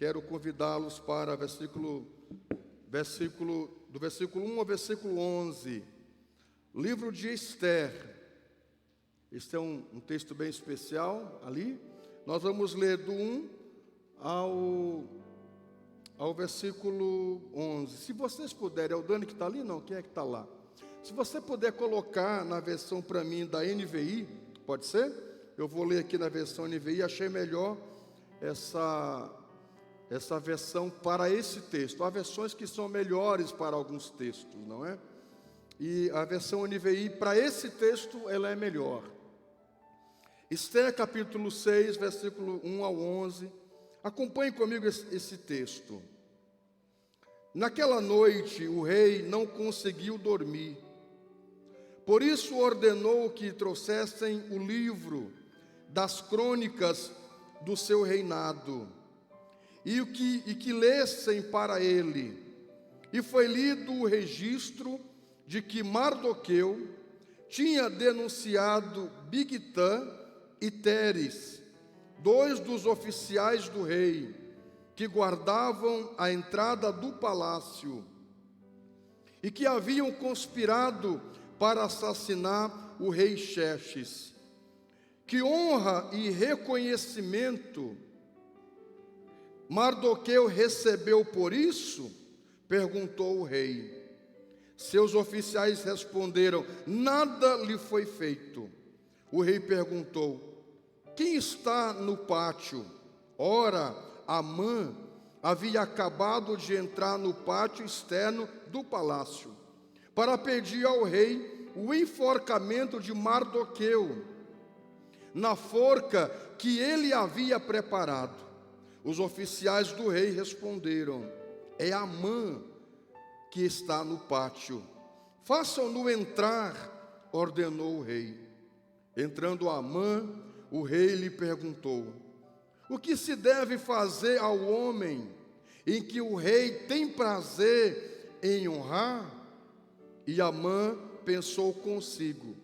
quero convidá-los para do versículo 1 ao versículo 11. Livro de Esther. Este é um texto bem especial ali. Nós vamos ler do 1 ao versículo 11. Se vocês puderem, é o Dani que está ali? Não, quem é que está lá? Se você puder colocar na versão para mim da NVI, pode ser? Eu vou ler aqui na versão NVI, achei melhor essa versão para esse texto. Há versões que são melhores para alguns textos, não é? E a versão NVI para esse texto, ela é melhor. Esther capítulo 6, versículo 1 ao 11. Acompanhe comigo esse texto. Naquela noite o rei não conseguiu dormir. Por isso ordenou que trouxessem o livro das crônicas do seu reinado e que lessem para ele. E foi lido o registro de que Mardoqueu tinha denunciado Bigtã e Teres, dois dos oficiais do rei, que guardavam a entrada do palácio, e que haviam conspirado para assassinar o rei Xerxes. Que honra e reconhecimento Mardoqueu recebeu por isso? Perguntou o rei. Seus oficiais responderam: nada lhe foi feito. O rei perguntou: quem está no pátio? Ora, Amã havia acabado de entrar no pátio externo do palácio para pedir ao rei o enforcamento de Mardoqueu, na forca que ele havia preparado. Os oficiais do rei responderam: é Amã que está no pátio. Façam-no entrar, ordenou o rei. Entrando Amã, o rei lhe perguntou: o que se deve fazer ao homem em que o rei tem prazer em honrar? E Amã pensou consigo: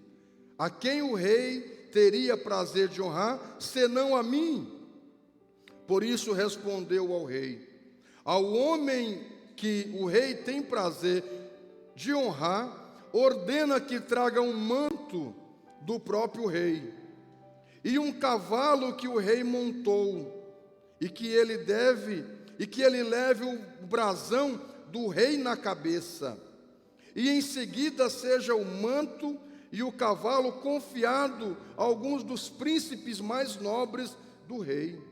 a quem o rei teria prazer de honrar, senão a mim? Por isso respondeu ao rei: ao homem que o rei tem prazer de honrar, ordena que traga um manto do próprio rei e um cavalo que o rei montou, e que ele leve o brasão do rei na cabeça, e em seguida seja o manto e o cavalo confiado a alguns dos príncipes mais nobres do rei,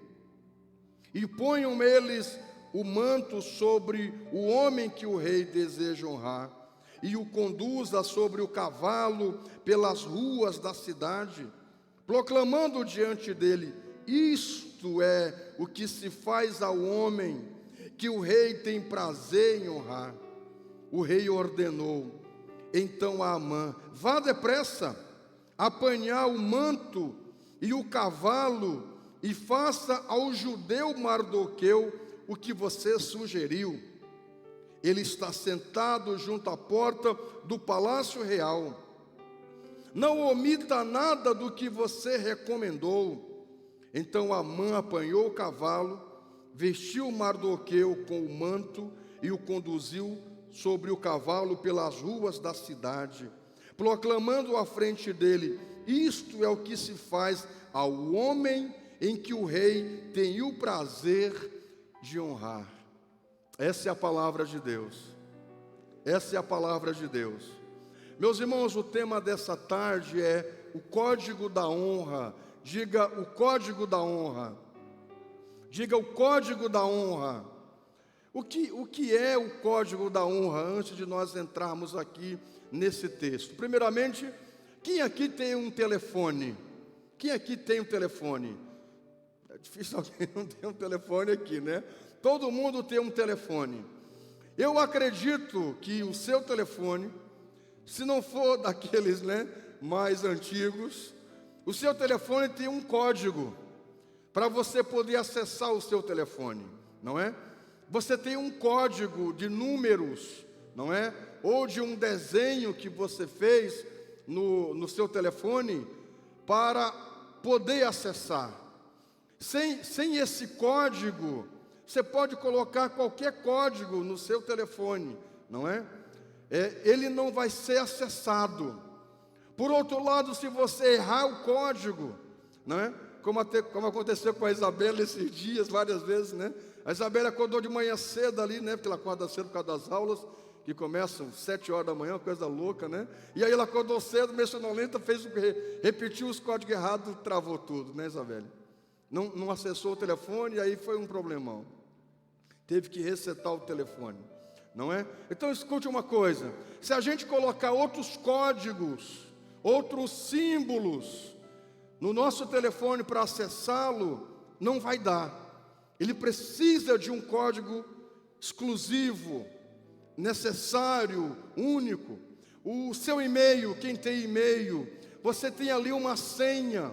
e ponham eles o manto sobre o homem que o rei deseja honrar, e o conduza sobre o cavalo pelas ruas da cidade, proclamando diante dele: isto é o que se faz ao homem que o rei tem prazer em honrar. O rei ordenou então a Amã: vá depressa, apanhar o manto e o cavalo, e faça ao judeu Mardoqueu o que você sugeriu. Ele está sentado junto à porta do palácio real. Não omita nada do que você recomendou. Então Amã apanhou o cavalo, vestiu Mardoqueu com o manto e o conduziu sobre o cavalo pelas ruas da cidade, proclamando à frente dele: isto é o que se faz ao homem em que o rei tem o prazer de honrar. Essa é a palavra de Deus. Essa é a palavra de Deus. Meus irmãos, o tema dessa tarde é o código da honra. Diga o código da honra. Diga o código da honra. O que é o código da honra, antes de nós entrarmos aqui nesse texto? Primeiramente, quem aqui tem um telefone? Quem aqui tem um telefone? É difícil alguém não ter um telefone aqui, né? Todo mundo tem um telefone. Eu acredito que o seu telefone, se não for daqueles, né, mais antigos, o seu telefone tem um código para você poder acessar o seu telefone, não é? Você tem um código de números, não é? Ou de um desenho que você fez no seu telefone para poder acessar. Sem esse código, Você pode colocar qualquer código no seu telefone, não é? Ele não vai ser acessado. Por outro lado, se você errar o código, não é? Como aconteceu com a Isabela esses dias, várias vezes, né? A Isabela acordou de manhã cedo ali, né? Porque ela acorda cedo por causa das aulas, que começam 7 horas da manhã, uma coisa louca, né? E aí ela acordou cedo, meio sonolenta, repetiu os códigos errados, travou tudo, né, Isabela? Não acessou o telefone, e aí foi um problemão. Teve que resetar o telefone, não é? Então escute uma coisa: se a gente colocar outros códigos, outros símbolos no nosso telefone para acessá-lo, não vai dar. Ele precisa de um código exclusivo, necessário, único. O seu e-mail, quem tem e-mail, você tem ali uma senha.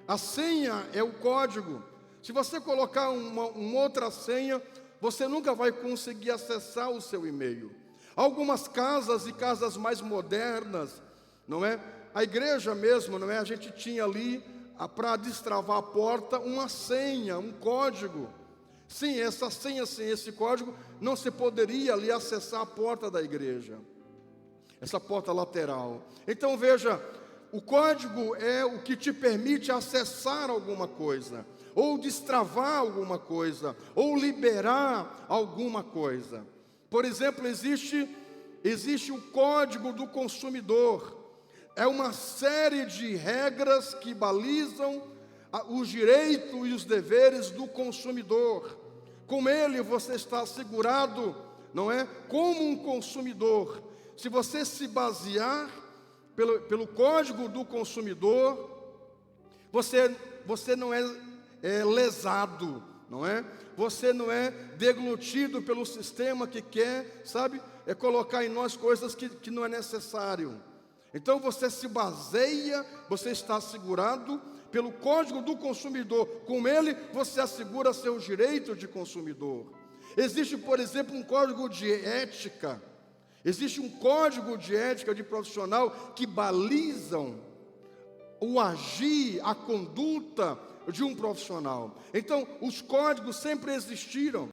A senha é o código. Se você colocar uma outra senha, você nunca vai conseguir acessar o seu e-mail. Algumas casas e casas mais modernas, não é? A igreja mesmo, não é? A gente tinha ali, para destravar a porta, uma senha, um código. Sim, essa senha, sem esse código, não se poderia ali acessar a porta da igreja. Essa porta lateral. Então veja, o código é o que te permite acessar alguma coisa, ou destravar alguma coisa, ou liberar alguma coisa. Por exemplo, existe o código do consumidor. É uma série de regras que balizam os direitos e os deveres do consumidor. Com ele você está assegurado, não é? Como um consumidor. Se você se basear pelo código do consumidor, você não é lesado, não é? Você não é deglutido pelo sistema que quer, sabe? Colocar em nós coisas que não é necessário. Então você se baseia, você está assegurado pelo código do consumidor. Com ele você assegura seu direito de consumidor. Existe, por exemplo, um código de ética. Existe um código de ética de profissional que balizam o agir, a conduta de um profissional. Então, os códigos sempre existiram.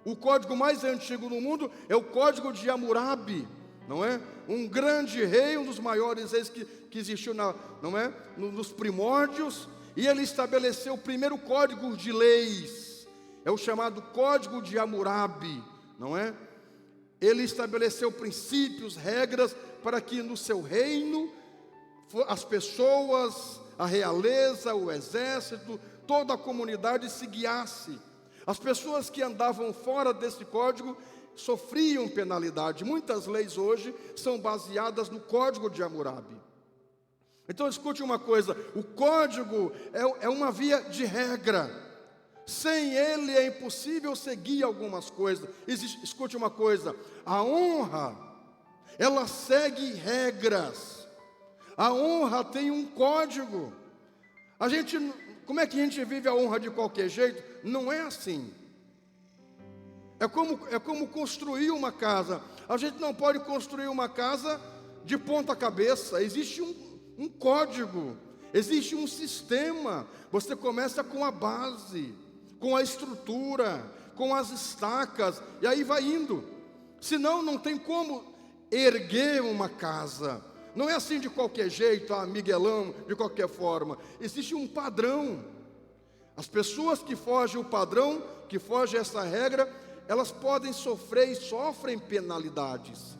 O código mais antigo no mundo é o código de Hammurabi, não é? Um grande rei, um dos maiores reis que existiu não é? Nos primórdios, e ele estabeleceu o primeiro código de leis. É o chamado Código de Hammurabi, não é? Ele estabeleceu princípios, regras para que no seu reino as pessoas, a realeza, o exército, toda a comunidade se guiasse. As pessoas que andavam fora desse código sofriam penalidade. Muitas leis hoje são baseadas no Código de Hammurabi. Então escute uma coisa: o código é uma via de regra. Sem ele é impossível seguir algumas coisas. Escute uma coisa: a honra, ela segue regras. A honra tem um código. Como é que a gente vive a honra de qualquer jeito? Não é assim. É como construir uma casa. A gente não pode construir uma casa de ponta cabeça. Existe um código, existe um sistema. Você começa com a base, com a estrutura, com as estacas, e aí vai indo. Senão não tem como erguer uma casa. Não é assim de qualquer jeito, Miguelão, de qualquer forma. Existe um padrão. As pessoas que fogem o padrão, que fogem essa regra, elas podem sofrer e sofrem penalidades.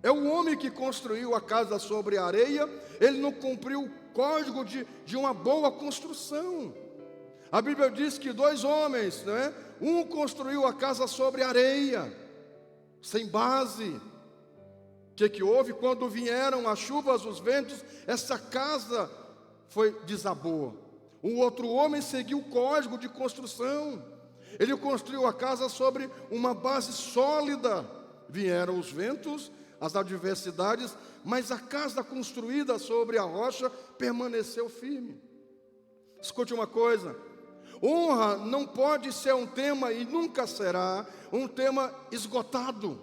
É o homem que construiu a casa sobre a areia, ele não cumpriu o código de uma boa construção. A Bíblia diz que 2 homens, não é? Um construiu a casa sobre areia, sem base. O que houve? Quando vieram as chuvas, os ventos, essa casa desabou. Um outro homem seguiu o código de construção. Ele construiu a casa sobre uma base sólida. Vieram os ventos, as adversidades, mas a casa construída sobre a rocha permaneceu firme. Escute uma coisa: honra não pode ser um tema, e nunca será um tema esgotado,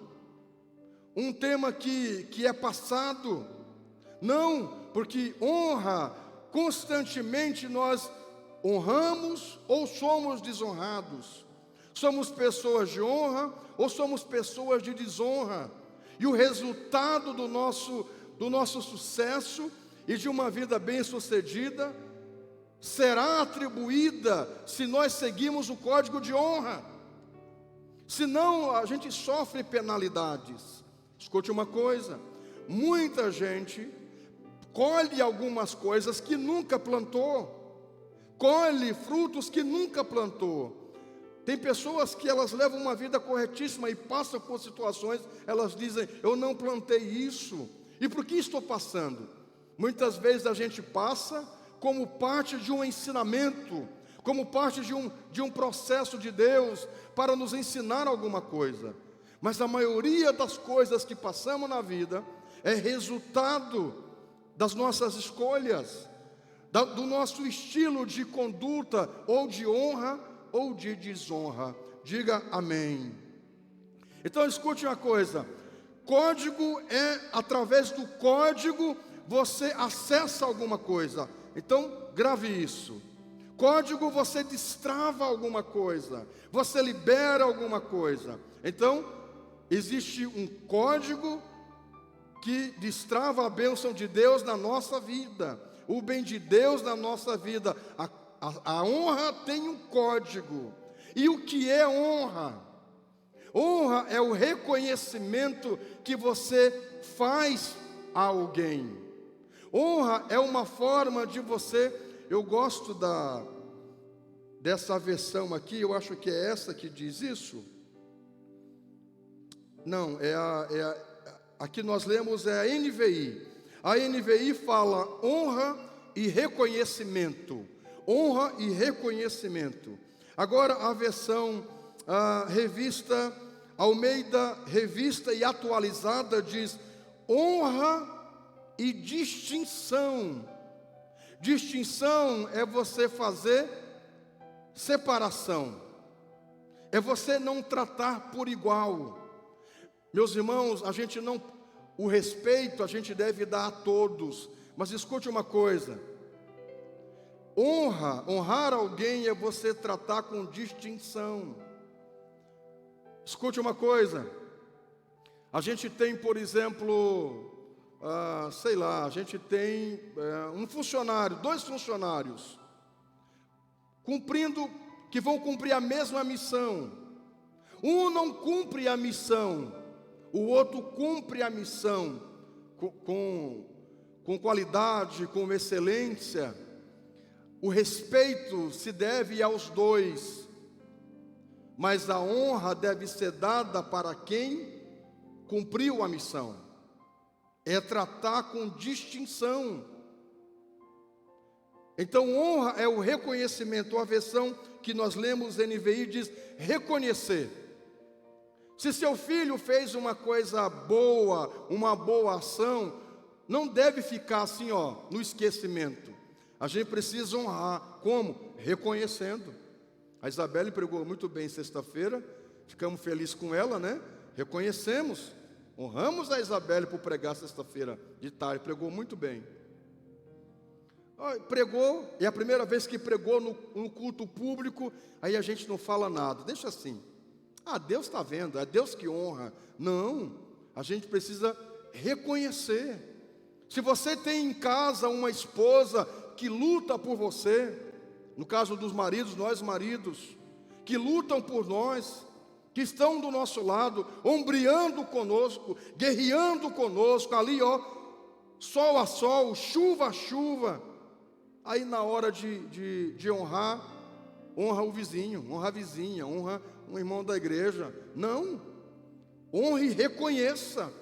um tema que é passado. Não, porque honra, constantemente nós honramos ou somos desonrados. Somos pessoas de honra ou somos pessoas de desonra? E o resultado do nosso sucesso e de uma vida bem-sucedida será atribuída se nós seguirmos o código de honra. Senão a gente sofre penalidades. Escute uma coisa: muita gente colhe algumas coisas que nunca plantou, colhe frutos que nunca plantou. Tem pessoas que elas levam uma vida corretíssima e passam por situações, elas dizem: eu não plantei isso. E por que estou passando? Muitas vezes a gente passa como parte de um ensinamento, como parte de um processo de Deus para nos ensinar alguma coisa. Mas a maioria das coisas que passamos na vida é resultado das nossas escolhas, do nosso estilo de conduta, ou de honra ou de desonra. Diga amém. Então escute uma coisa: código é, através do código você acessa alguma coisa. Então grave isso. Código, você destrava alguma coisa, você libera alguma coisa. Então existe um código que destrava a bênção de Deus na nossa vida, o bem de Deus na nossa vida. A honra tem um código. E o que é honra? Honra é o reconhecimento que você faz a alguém. Honra é uma forma de você... Eu gosto dessa versão aqui, eu acho que é essa que diz isso. Não, aqui nós lemos é a NVI. A NVI fala honra e reconhecimento. Honra e reconhecimento. Agora a versão revista Almeida, revista e atualizada, diz honra e distinção. Distinção é você fazer separação, é você não tratar por igual. Meus irmãos, o respeito a gente deve dar a todos, mas escute uma coisa: honrar alguém é você tratar com distinção. Escute uma coisa: a gente tem, por exemplo, a gente tem um funcionário, 2 funcionários, que vão cumprir a mesma missão. Um não cumpre a missão, o outro cumpre a missão com qualidade, com excelência. O respeito se deve aos 2, mas a honra deve ser dada para quem cumpriu a missão. É tratar com distinção. Então honra é o reconhecimento. A versão que nós lemos NVI diz reconhecer. Se seu filho fez uma coisa boa, uma boa ação, não deve ficar assim, no esquecimento. A gente precisa honrar. Como? Reconhecendo. A Isabelle pregou muito bem sexta-feira, ficamos felizes com ela, né? Reconhecemos, honramos a Isabelle por pregar sexta-feira de tarde, pregou muito bem. Pregou, é a primeira vez que pregou no culto público, aí a gente não fala nada, deixa assim. Deus está vendo, é Deus que honra. Não, a gente precisa reconhecer. Se você tem em casa uma esposa que luta por você, no caso dos maridos, nós maridos, que lutam por nós, que estão do nosso lado, ombreando conosco, guerreando conosco, ali sol a sol, chuva a chuva. Aí na hora de honrar, honra o vizinho, honra a vizinha, honra um irmão da igreja. Não, honre e reconheça.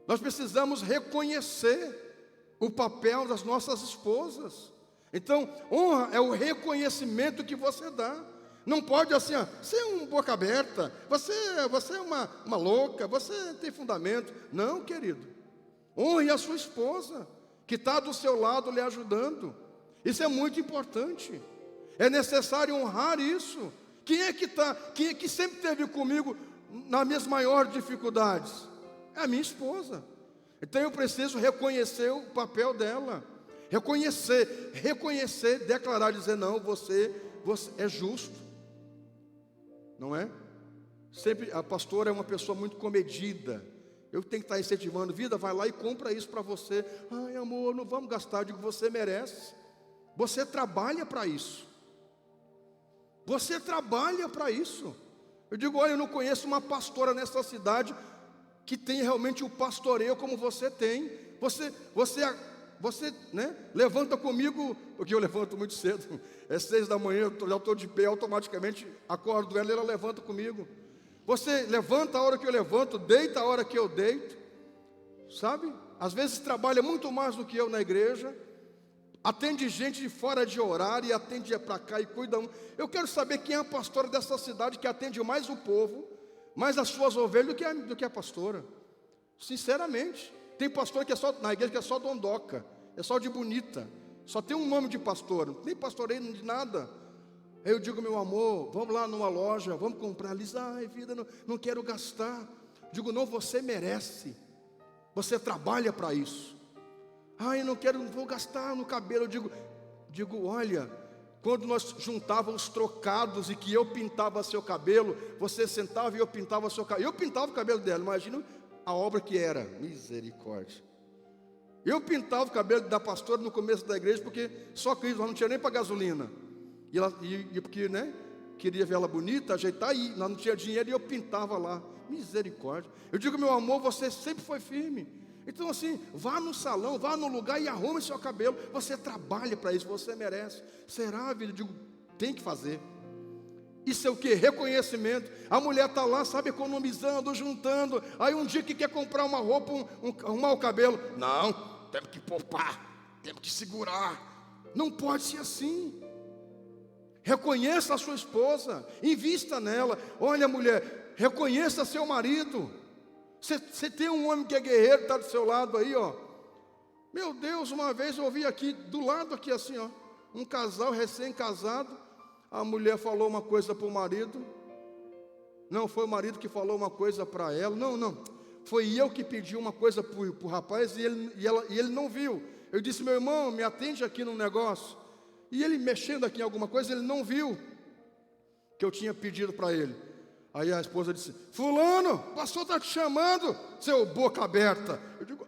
Nós precisamos reconhecer o papel das nossas esposas. Então, honra é o reconhecimento que você dá. Não pode assim, ser um boca aberta, você é uma louca, você tem fundamento. Não, querido. Honre a sua esposa, que está do seu lado lhe ajudando. Isso é muito importante. É necessário honrar isso. Quem é que sempre esteve comigo nas minhas maiores dificuldades? É a minha esposa. Então eu preciso reconhecer o papel dela. Reconhecer, declarar, dizer: não, você é justo. não é? Sempre a pastora é uma pessoa muito comedida. Eu tenho que estar incentivando, vida, vai lá e compra isso para você. Ai, amor, não vamos gastar. Eu digo, você merece. Você trabalha para isso. Você trabalha para isso. Eu digo, olha, eu não conheço uma pastora nessa cidade que tem realmente o pastoreio como você tem. Você, né, levanta comigo, porque eu levanto muito cedo. É 6 da manhã, eu já estou de pé, automaticamente acordo ela e ela levanta comigo. Você levanta a hora que eu levanto, deita a hora que eu deito, sabe? Às vezes trabalha muito mais do que eu na igreja, atende gente fora de horário e atende para cá e cuida. Eu quero saber quem é a pastora dessa cidade que atende mais o povo, mais as suas ovelhas do que a pastora. Sinceramente, tem pastor que é só, na igreja que é só dondoca, é só de bonita, só tem um nome de pastor, nem pastoreio de nada. Aí eu digo, meu amor, vamos lá numa loja, vamos comprar. Ela diz, ai vida, não quero gastar. Digo, não, você merece. Você trabalha para isso. Ai, não vou gastar no cabelo. Eu digo, olha, quando nós juntávamos trocados e que eu pintava seu cabelo, você sentava e eu pintava seu cabelo. Eu pintava o cabelo dela, imagina a obra que era. Misericórdia. Eu pintava o cabelo da pastora no começo da igreja, porque só que nós não tinha nem para gasolina. E porque, né, queria ver ela bonita, ajeitar, e nós não tinha dinheiro e eu pintava lá. Misericórdia. Eu digo, meu amor, você sempre foi firme. Então assim, vá no salão, vá no lugar e arrume seu cabelo. Você trabalha para isso, você merece. Será, filho? Eu digo, tem que fazer. Isso é o que? Reconhecimento. A mulher está lá, sabe, economizando, juntando. Aí um dia que quer comprar uma roupa, arrumar o cabelo. Não, temos que poupar, temos que segurar. Não pode ser assim. Reconheça a sua esposa, invista nela. Olha, mulher, reconheça seu marido. Você tem um homem que é guerreiro, está do seu lado aí, ó. Meu Deus, uma vez eu ouvi aqui, do lado aqui assim, ó, um casal recém-casado. A mulher falou uma coisa para o marido. Não, foi o marido que falou uma coisa para ela. Não, foi eu que pedi uma coisa para o rapaz e ele não viu. Eu disse, meu irmão, me atende aqui no negócio. E ele mexendo aqui em alguma coisa, ele não viu que eu tinha pedido para ele. Aí a esposa disse, fulano, o pastor está te chamando, seu boca aberta. Eu digo,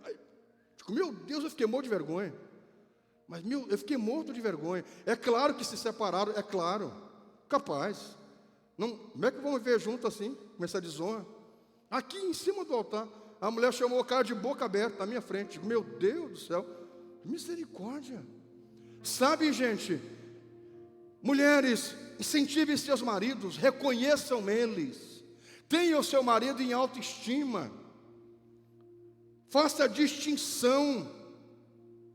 meu Deus, eu fiquei morto de vergonha. Mas eu fiquei morto de vergonha. É claro que se separaram, é claro, capaz. Não, como é que vamos ver junto assim, com essa desonra? Aqui em cima do altar, a mulher chamou o cara de boca aberta na minha frente. Digo, meu Deus do céu, misericórdia. Sabe, gente, mulheres, incentivem seus maridos, reconheçam eles, tenham o seu marido em autoestima, faça distinção,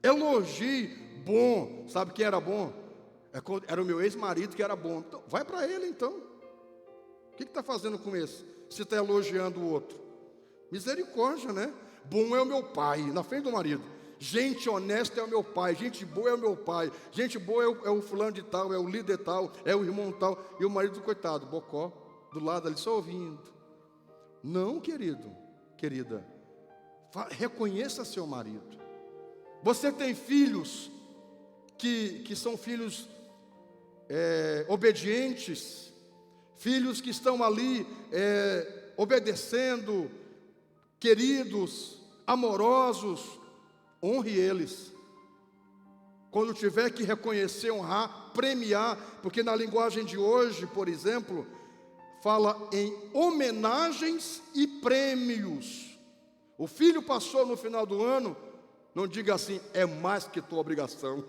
elogie. Bom, sabe quem era bom? Era o meu ex-marido que era bom. Então, vai para ele então. O que está fazendo com esse? Se está elogiando o outro. Misericórdia, né? Bom é o meu pai, na frente do marido. Gente honesta é o meu pai, gente boa é o meu pai, gente boa é o fulano de tal, é o líder tal, é o irmão tal. E o marido, coitado, bocó, do lado ali, só ouvindo. Não, querido, querida, reconheça seu marido. Você tem filhos que são filhos obedientes, filhos que estão ali obedecendo, queridos, amorosos. Honre eles. Quando tiver que reconhecer, honrar, premiar, porque na linguagem de hoje, por exemplo, fala em homenagens e prêmios. O filho passou no final do ano, não diga assim, é mais que tua obrigação.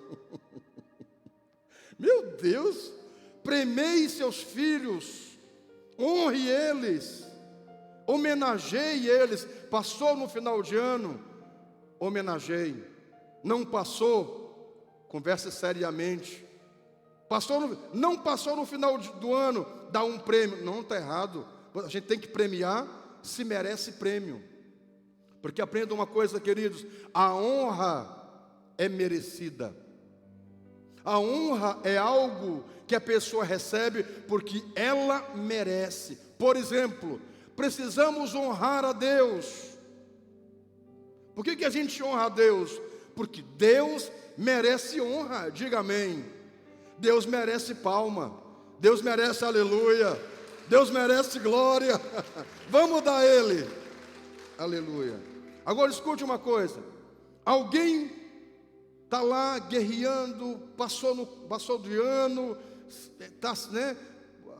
Meu Deus, premie seus filhos, honre eles, homenageie eles. Passou no final de ano, homenageie. Não passou, converse seriamente. Não passou no final do ano, dá um prêmio. Não, está errado. A gente tem que premiar se merece prêmio. Porque aprenda uma coisa, queridos, a honra é merecida. A honra é algo que a pessoa recebe porque ela merece. Por exemplo, precisamos honrar a Deus. Por que a gente honra a Deus? Porque Deus merece honra, diga amém. Deus merece palma, Deus merece aleluia. Deus merece glória. Vamos dar a Ele. Aleluia. Agora escute uma coisa. Alguém está lá guerreando, passou de ano, tá, né?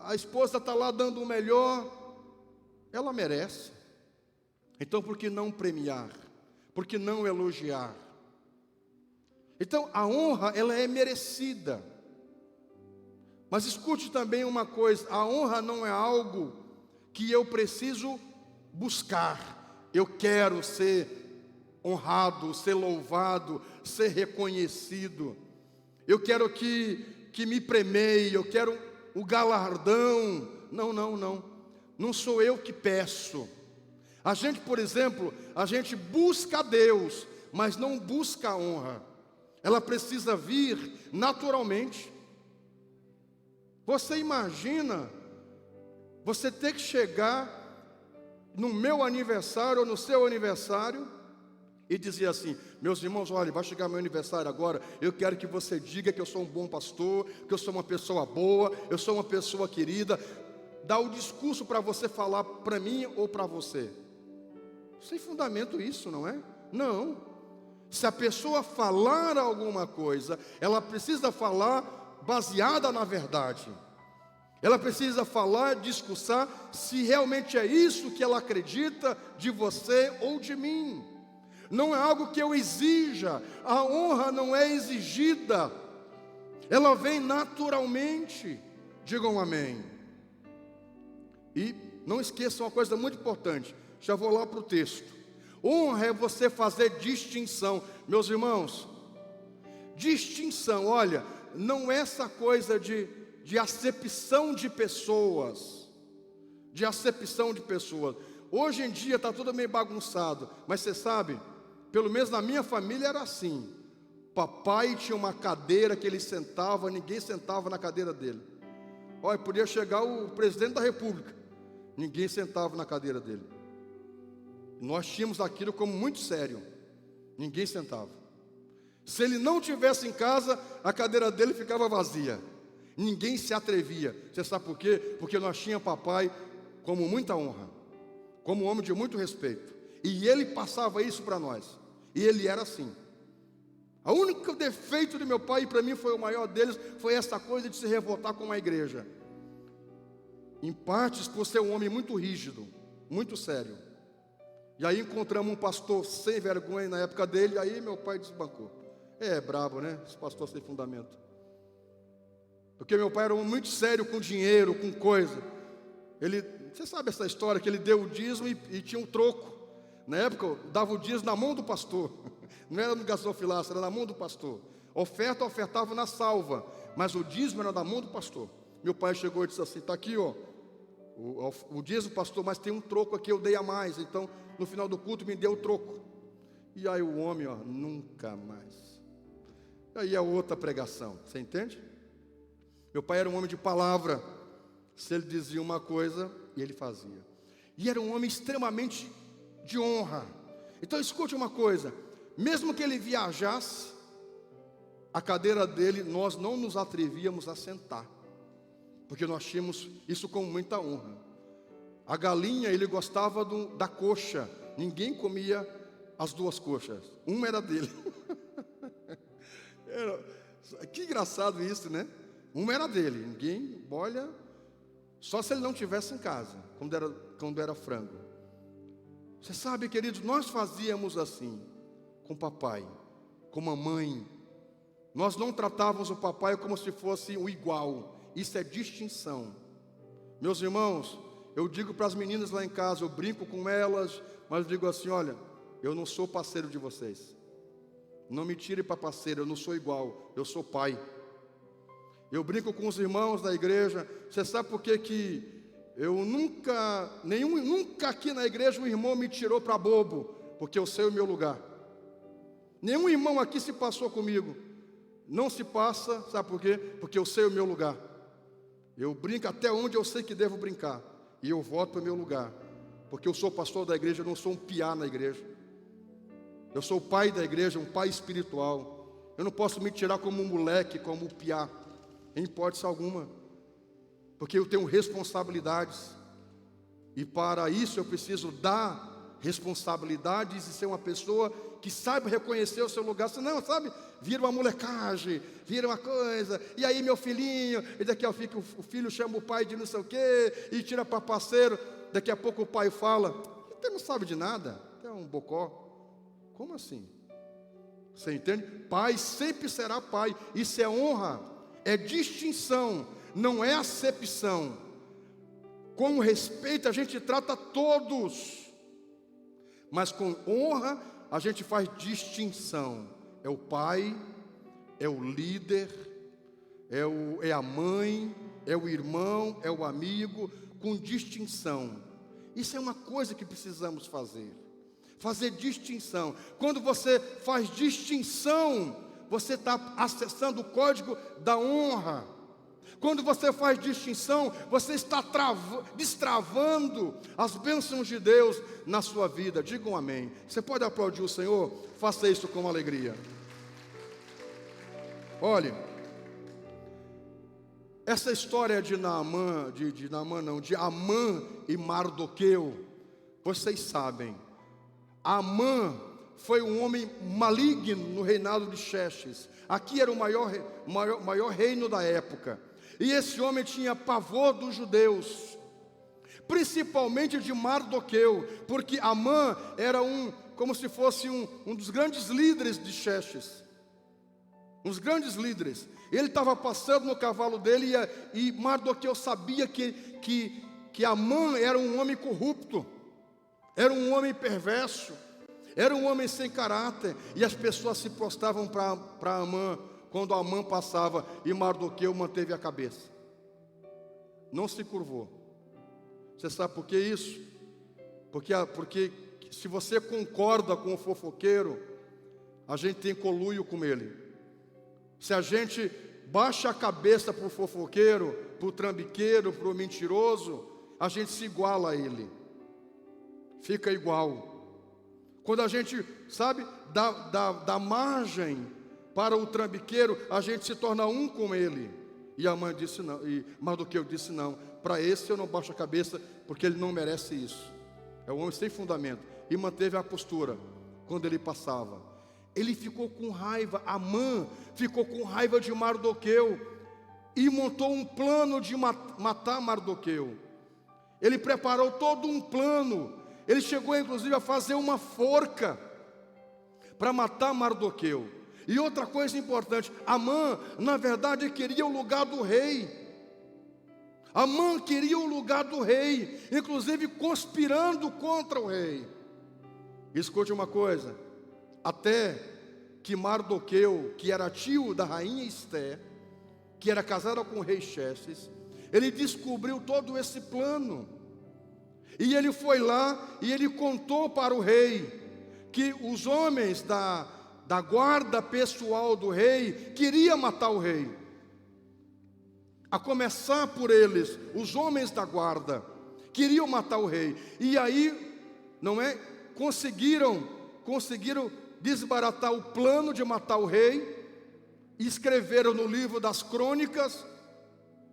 A esposa está lá dando o melhor. Ela merece. Então por que não premiar? Por que não elogiar? Então a honra, ela é merecida. Mas escute também uma coisa, a honra não é algo que eu preciso buscar. Eu quero ser honrado, ser louvado, ser reconhecido. Eu quero que me premeie, eu quero o galardão. Não, não, não. Não sou eu que peço. A gente, por exemplo, a gente busca a Deus, mas não busca a honra. Ela precisa vir naturalmente. Você imagina você ter que chegar no meu aniversário ou no seu aniversário e dizer assim: meus irmãos, olha, vai chegar meu aniversário agora, eu quero que você diga que eu sou um bom pastor, que eu sou uma pessoa boa, eu sou uma pessoa querida. Dá o discurso para você falar para mim ou para você. Sem fundamento isso, não é? Não. Se a pessoa falar alguma coisa, ela precisa falar baseada na verdade. Ela precisa falar, discursar, se realmente é isso que ela acredita de você ou de mim. Não é algo que eu exija. A honra não é exigida. Ela vem naturalmente. Digam amém. E não esqueçam uma coisa muito importante. Já vou lá para o texto. Honra é você fazer distinção. Meus irmãos, distinção, olha, não é essa coisa de acepção de pessoas. De acepção de pessoas. Hoje em dia está tudo meio bagunçado. Mas você sabe, pelo menos na minha família era assim. Papai tinha uma cadeira que ele sentava, ninguém sentava na cadeira dele. Olha, podia chegar o presidente da república, ninguém sentava na cadeira dele. Nós tínhamos aquilo como muito sério. Ninguém sentava. Se ele não estivesse em casa, a cadeira dele ficava vazia. Ninguém se atrevia. Você sabe por quê? Porque nós tínhamos papai como muita honra, como um homem de muito respeito. E ele passava isso para nós. E ele era assim. O único defeito de meu pai, e para mim foi o maior deles, foi essa coisa de se revoltar com a igreja. Em partes por ser um homem muito rígido, muito sério. E aí encontramos um pastor sem vergonha na época dele, aí meu pai desbancou. É brabo, né? Esse pastor sem fundamento. Porque meu pai era um homem muito sério com dinheiro, com coisa. Você sabe essa história, que ele deu o dízimo e tinha um troco. Na época, dava o dízimo na mão do pastor. Não era no gasofilaço, era na mão do pastor. Ofertava na salva, mas o dízimo era na mão do pastor. Meu pai chegou e disse assim: está aqui, ó, o dízimo, pastor, mas tem um troco aqui, eu dei a mais. Então, no final do culto, me deu o troco. E aí o homem, ó, nunca mais. Aí é outra pregação, você entende? Meu pai era um homem de palavra. Se ele dizia uma coisa, ele fazia. E era um homem extremamente de honra. Então escute uma coisa: mesmo que ele viajasse, a cadeira dele nós não nos atrevíamos a sentar, porque nós tínhamos isso com muita honra. A galinha, ele gostava da coxa. Ninguém comia as duas coxas. Uma era dele. Que engraçado isso, né? Uma era dele. Ninguém, olha, só se ele não estivesse em casa, quando era frango. Você sabe, queridos, nós fazíamos assim com o papai, com a mamãe. Nós não tratávamos o papai como se fosse o igual. Isso é distinção. Meus irmãos, eu digo para as meninas lá em casa, eu brinco com elas, mas eu digo assim: olha, eu não sou parceiro de vocês. Não me tire para parceiro, eu não sou igual, eu sou pai. Eu brinco com os irmãos da igreja. Você sabe por que eu nunca aqui na igreja um irmão me tirou para bobo? Porque eu sei o meu lugar. Nenhum irmão aqui se passou comigo. Não se passa, sabe por quê? Porque eu sei o meu lugar. Eu brinco até onde eu sei que devo brincar. E eu volto para o meu lugar. Porque eu sou pastor da igreja, eu não sou um piá na igreja. Eu sou o pai da igreja, um pai espiritual. Eu não posso me tirar como um moleque, como um piá, em hipótese alguma. porque eu tenho responsabilidades, e para isso eu preciso dar responsabilidades e ser uma pessoa que saiba reconhecer o seu lugar. Senão, sabe, vira uma molecagem, vira uma coisa, e aí meu filhinho, e daqui a pouco o filho chama o pai de não sei o quê, e tira para parceiro, daqui a pouco o pai fala, você não sabe de nada, é um bocó. Como assim? Você entende? Pai sempre será pai, isso é honra, é distinção, não é acepção. Com respeito a gente trata todos, mas com honra a gente faz distinção. É o pai, é o líder, é a mãe, é o irmão, é o amigo, com distinção. Isso é uma coisa que precisamos fazer distinção. Quando você faz distinção, você está acessando o código da honra. Quando você faz distinção, você está destravando as bênçãos de Deus na sua vida. Digam amém. Você pode aplaudir o Senhor? Faça isso com alegria. Olhe, essa história de Naamã, de Amã e Mardoqueu, vocês sabem. Amã foi um homem maligno no reinado de Xerxes. Aqui era o maior reino da época. E esse homem tinha pavor dos judeus, principalmente de Mardoqueu, porque Amã era como se fosse um dos grandes líderes de Xerxes. Uns grandes líderes. Ele estava passando no cavalo dele e Mardoqueu sabia que Amã era um homem corrupto, era um homem perverso, era um homem sem caráter, e as pessoas se prostravam para Amã quando Amã passava, e Mardoqueu manteve a cabeça, não se curvou. Você sabe por que isso? Porque se você concorda com o fofoqueiro, a gente tem conluio com ele. Se a gente baixa a cabeça para o fofoqueiro, para o trambiqueiro, para o mentiroso, a gente se iguala a ele, fica igual. Quando a gente, sabe, dá margem para o trambiqueiro, a gente se torna um com ele. E a mãe disse não, e Mardoqueu disse não, para esse eu não baixo a cabeça, porque ele não merece isso. É um homem sem fundamento. E manteve a postura quando ele passava. Ele ficou com raiva, Amã ficou com raiva de Mardoqueu e montou um plano de matar Mardoqueu. Ele preparou todo um plano. Ele chegou inclusive a fazer uma forca para matar Mardoqueu. E outra coisa importante, Amã, na verdade, queria o lugar do rei. Amã queria o lugar do rei, inclusive conspirando contra o rei. Escute uma coisa, até que Mardoqueu, que era tio da rainha Esté, que era casada com o rei Xerxes, ele descobriu todo esse plano. E ele foi lá e ele contou para o rei que os homens da guarda pessoal do rei queriam matar o rei. A começar por eles, os homens da guarda queriam matar o rei. E aí, conseguiram desbaratar o plano de matar o rei, e escreveram no livro das crônicas,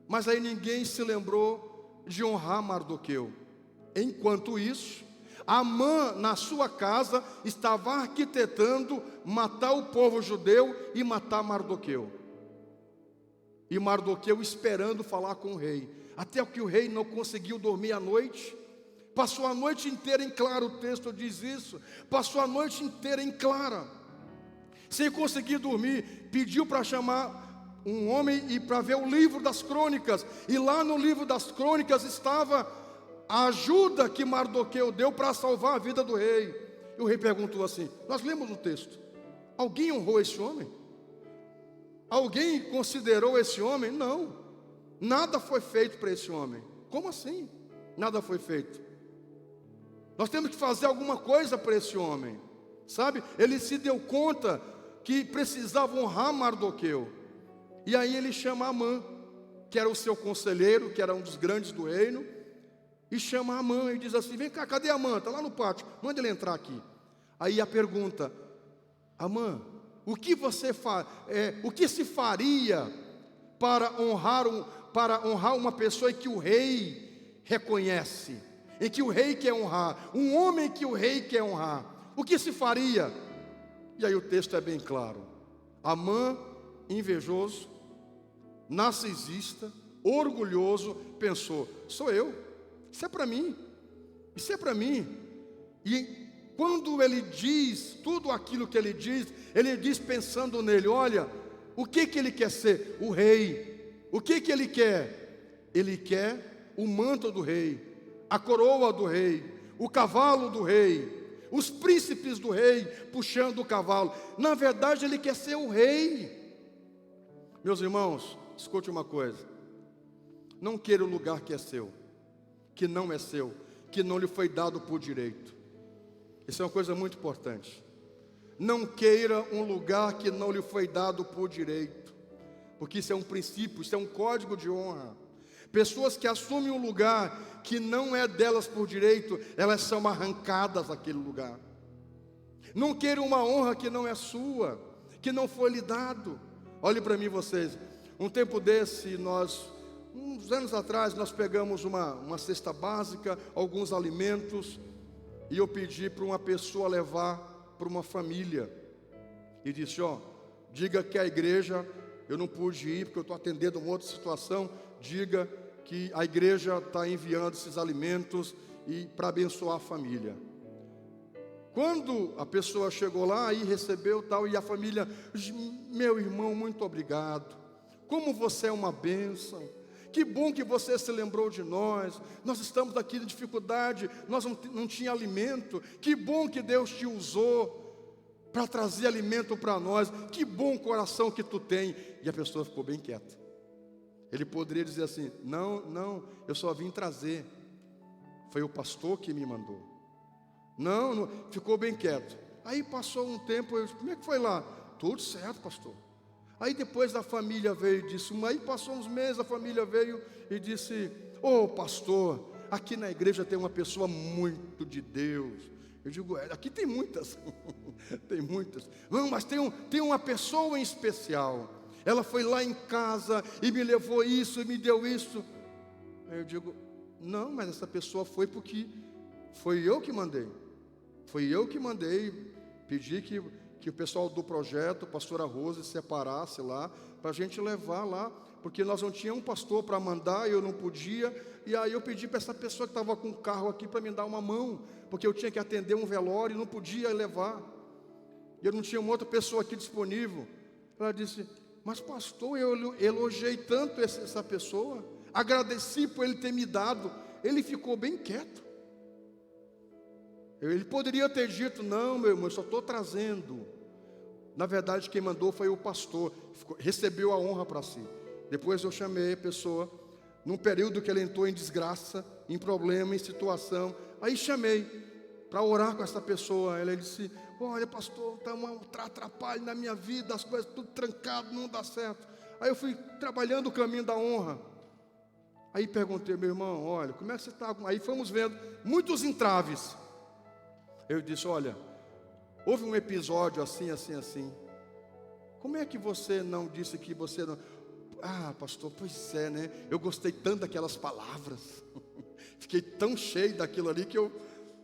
mas aí ninguém se lembrou de honrar Mardoqueu. Enquanto isso, Amã, na sua casa, estava arquitetando matar o povo judeu e matar Mardoqueu. E Mardoqueu esperando falar com o rei, até que o rei não conseguiu dormir à noite. Passou a noite inteira em claro, o texto diz isso. Passou a noite inteira em clara, sem conseguir dormir. Pediu para chamar um homem e para ver o livro das crônicas. E lá no livro das crônicas estava a ajuda que Mardoqueu deu para salvar a vida do rei. E o rei perguntou assim, nós lemos o texto, alguém honrou esse homem? Alguém considerou esse homem? Não, nada foi feito para esse homem. Como assim? Nada foi feito. Nós temos que fazer alguma coisa para esse homem, sabe? Ele se deu conta que precisava honrar Mardoqueu. E aí ele chama Amã, que era o seu conselheiro, que era um dos grandes do reino, e chama Amã e diz assim, vem cá, cadê Amã? Está lá no pátio, manda ele entrar aqui. Aí a pergunta, Amã, o que se faria para honrar para honrar uma pessoa em que o rei reconhece, em que o rei quer honrar, um homem que o rei quer honrar. O que se faria? E aí o texto é bem claro. Amã, invejoso, narcisista, orgulhoso, pensou: sou eu, isso é para mim, isso é para mim. E quando ele diz tudo aquilo que ele diz pensando nele. Olha, o que ele quer ser? O rei. O que ele quer? Ele quer o manto do rei, a coroa do rei, o cavalo do rei, os príncipes do rei puxando o cavalo. Na verdade, ele quer ser o rei. Meus irmãos, escute uma coisa: não queira o lugar que é seu, que não é seu, que não lhe foi dado por direito. Isso é uma coisa muito importante. Não queira um lugar que não lhe foi dado por direito, porque isso é um princípio, isso é um código de honra. Pessoas que assumem um lugar que não é delas por direito, elas são arrancadas daquele lugar. Não queira uma honra que não é sua, que não foi lhe dado. Olhe para mim vocês, um tempo desse, uns anos atrás, nós pegamos uma cesta básica, alguns alimentos, e eu pedi para uma pessoa levar para uma família, e disse: diga que a igreja, eu não pude ir porque eu estou atendendo uma outra situação, diga que a igreja está enviando esses alimentos e para abençoar a família. Quando a pessoa chegou lá e recebeu tal, e a família: meu irmão, muito obrigado, como você é uma bênção, que bom que você se lembrou de nós, nós estamos aqui em dificuldade, nós não tinha alimento, que bom que Deus te usou para trazer alimento para nós, que bom coração que tu tem. E a pessoa ficou bem quieta. Ele poderia dizer assim: não, eu só vim trazer, foi o pastor que me mandou. Não, ficou bem quieto. Aí passou um tempo, eu disse: como é que foi lá? Tudo certo, pastor. Aí depois a família veio e disse, aí passou uns meses, a família veio e disse: pastor, aqui na igreja tem uma pessoa muito de Deus. Eu digo: aqui tem muitas, tem muitas. Não, mas tem uma pessoa em especial. Ela foi lá em casa e me levou isso e me deu isso. Aí eu digo: não, mas essa pessoa foi porque foi eu que mandei. Foi eu que mandei, pedi que o pessoal do projeto, a pastora Rose, separasse lá, para a gente levar lá, porque nós não tínhamos um pastor para mandar, eu não podia, e aí eu pedi para essa pessoa que estava com o carro aqui, para me dar uma mão, porque eu tinha que atender um velório, e não podia levar, e eu não tinha uma outra pessoa aqui disponível. Ela disse: mas pastor, eu elogiei tanto essa pessoa, agradeci por ele ter me dado. Ele ficou bem quieto. Ele poderia ter dito: não, meu irmão, eu só estou trazendo. Na verdade, quem mandou foi o pastor, recebeu a honra para si. Depois eu chamei a pessoa, num período que ele entrou em desgraça, em problema, em situação. Aí chamei para orar com essa pessoa. Ela disse: olha, pastor, está um atrapalho na minha vida, as coisas tudo trancado, não dá certo. Aí eu fui trabalhando o caminho da honra. Aí perguntei: meu irmão, olha, como é que você está? Aí fomos vendo muitos entraves. Eu disse: olha, houve um episódio assim. Como é que você não disse que você não... pastor, pois é, né? Eu gostei tanto daquelas palavras. Fiquei tão cheio daquilo ali que eu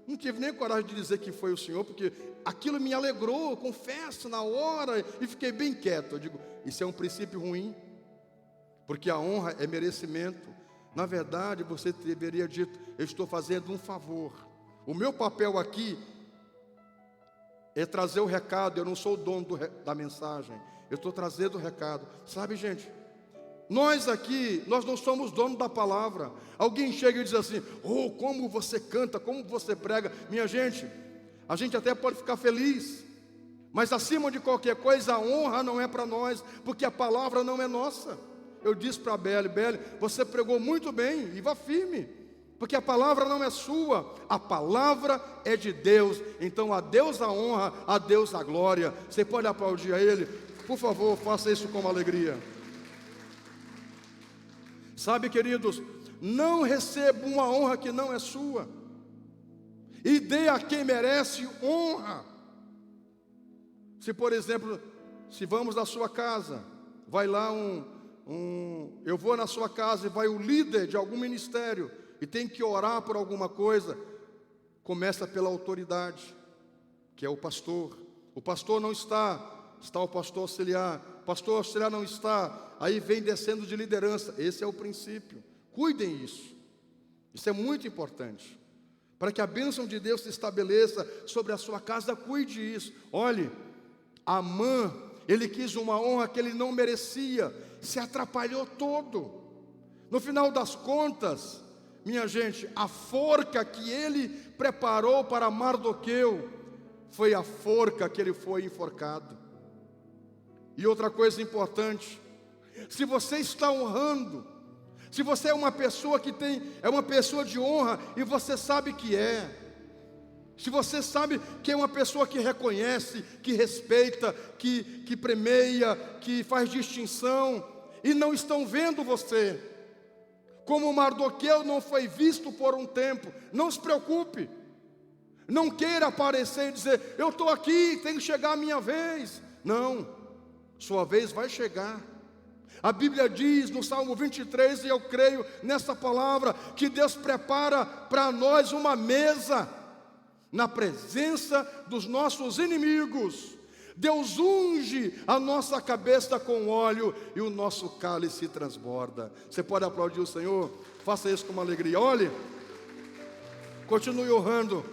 não tive nem coragem de dizer que foi o Senhor, porque aquilo me alegrou, confesso, na hora, e fiquei bem quieto. Eu digo: isso é um princípio ruim, porque a honra é merecimento. Na verdade, você deveria dito: eu estou fazendo um favor. O meu papel aqui é trazer o recado. Eu não sou o dono da mensagem, eu estou trazendo o recado. Sabe, gente, nós aqui, nós não somos donos da palavra. Alguém chega e diz assim: como você canta, como você prega. Minha gente, a gente até pode ficar feliz, mas acima de qualquer coisa, a honra não é para nós, porque a palavra não é nossa. Eu disse para a Belle: você pregou muito bem, e vá firme, porque a palavra não é sua, a palavra é de Deus. Então a Deus a honra, a Deus a glória. Você pode aplaudir a Ele? Por favor, faça isso com alegria. Sabe, queridos, não receba uma honra que não é sua, e dê a quem merece honra. Se, por exemplo, se vamos na sua casa, vai lá eu vou na sua casa e vai o líder de algum ministério e tem que orar por alguma coisa, começa pela autoridade, que é o pastor. O pastor não está o pastor auxiliar. O pastor auxiliar não está, aí vem descendo de liderança. Esse é o princípio. Cuidem isso. Isso é muito importante. Para que a bênção de Deus se estabeleça sobre a sua casa, cuide isso. Olhe, Amã, ele quis uma honra que ele não merecia, se atrapalhou todo. No final das contas, minha gente, a forca que ele preparou para Mardoqueu foi a forca que ele foi enforcado. E outra coisa importante, se você está honrando, se você é uma pessoa é uma pessoa de honra e você sabe que é, se você sabe que é uma pessoa que reconhece, que respeita, que premia, que faz distinção, e não estão vendo você, como Mardoqueu não foi visto por um tempo, não se preocupe, não queira aparecer e dizer, eu estou aqui, tem que chegar a minha vez. Não, sua vez vai chegar. A Bíblia diz no Salmo 23, e eu creio nessa palavra, que Deus prepara para nós uma mesa na presença dos nossos inimigos. Deus unge a nossa cabeça com óleo e o nosso cálice transborda. Você pode aplaudir o Senhor? Faça isso com uma alegria. Olhe, continue honrando.